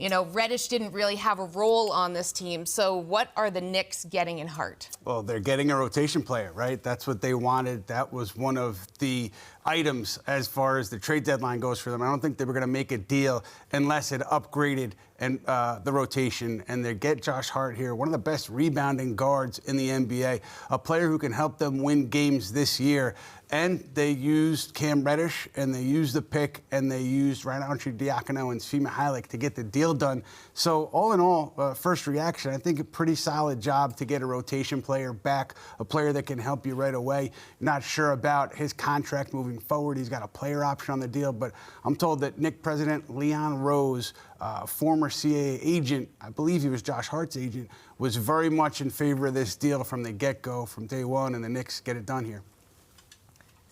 You know, Reddish didn't really have a role on this team. So what are the Knicks getting in Hart? Well, they're getting a rotation player, right? That's what they wanted. That was one of the items as far as the trade deadline goes for them. I don't think they were going to make a deal unless it upgraded and the rotation. And they get Josh Hart here, one of the best rebounding guards in the NBA, a player who can help them win games this year. And they used Cam Reddish, and they used the pick, and they used Arcidiacono and Svi Mykhailiuk to get the deal done. So all in all, first reaction, I think a pretty solid job to get a rotation player back, a player that can help you right away. Not sure about his contract moving forward. He's got a player option on the deal, but I'm told that Knicks president Leon Rose, former CAA agent, I believe he was Josh Hart's agent, was very much in favor of this deal from the get-go, from day one, and the Knicks get it done here.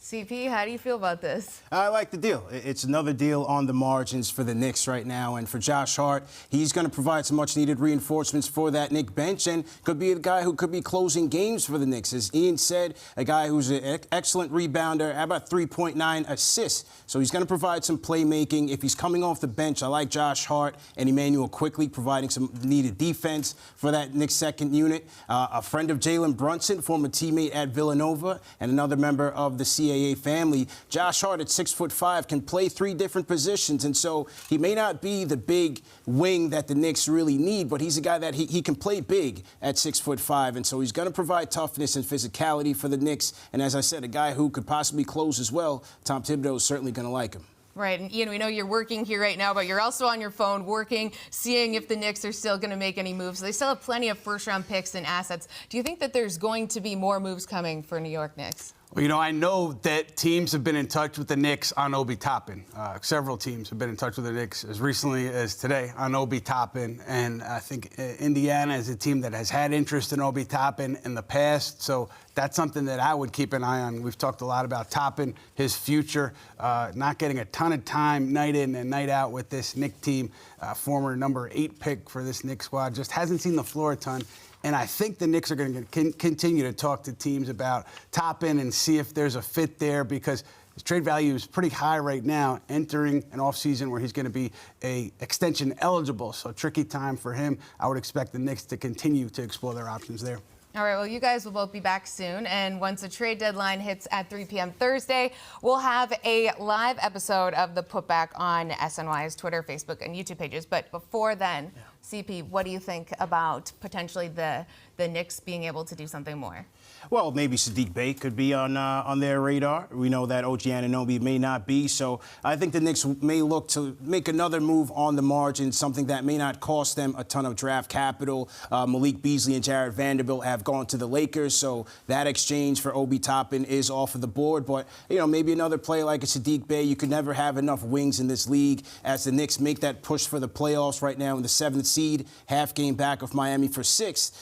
CP, how do you feel about this? I like the deal. It's another deal on the margins for the Knicks right now. And for Josh Hart, he's going to provide some much-needed reinforcements for that Knicks bench and could be the guy who could be closing games for the Knicks. As Ian said, a guy who's an excellent rebounder, about 3.9 assists. So he's going to provide some playmaking. If he's coming off the bench, I like Josh Hart and Emmanuel Quickly providing some needed defense for that Knicks second unit. A friend of Jalen Brunson, former teammate at Villanova, and another member of the CAA family. Josh Hart at 6'5" can play 3 different positions, and so he may not be the big wing that the Knicks really need, but he's a guy that he can play big at 6'5", and so he's going to provide toughness and physicality for the Knicks. And as I said, a guy who could possibly close as well. Tom Thibodeau is certainly going to like him. Right, and Ian, we know you're working here right now, but you're also on your phone working, seeing if the Knicks are still going to make any moves. They still have plenty of first-round picks and assets. Do you think that there's going to be more moves coming for New York Knicks? Well, you know, I know that teams have been in touch with the Knicks on Obi Toppin. Several teams have been in touch with the Knicks as recently as today on Obi Toppin. And I think Indiana is a team that has had interest in Obi Toppin in the past. So that's something that I would keep an eye on. We've talked a lot about Toppin, his future, not getting a ton of time night in and night out with this Knicks team. Former number 8 pick for this Knicks squad, just hasn't seen the floor a ton. And I think the Knicks are going to continue to talk to teams about Toppin and see if there's a fit there, because his trade value is pretty high right now, entering an offseason where he's going to be a extension eligible. So tricky time for him. I would expect the Knicks to continue to explore their options there. All right, well, you guys will both be back soon, and once the trade deadline hits at 3 p.m. Thursday, we'll have a live episode of the Putback on SNY's Twitter, Facebook, and YouTube pages. But before then, CP, what do you think about potentially the Knicks being able to do something more? Well, maybe Saddiq Bey could be on their radar. We know that OG Anunoby may not be, so I think the Knicks may look to make another move on the margin, something that may not cost them a ton of draft capital. Malik Beasley and Jared Vanderbilt have gone to the Lakers, so that exchange for Obi Toppin is off of the board. But, you know, maybe another player like a Saddiq Bey. You could never have enough wings in this league as the Knicks make that push for the playoffs right now in the 7th seed, half game back of Miami for 6th.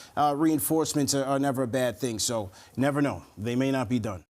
Reinforcements are never a bad thing, so never know. They may not be done.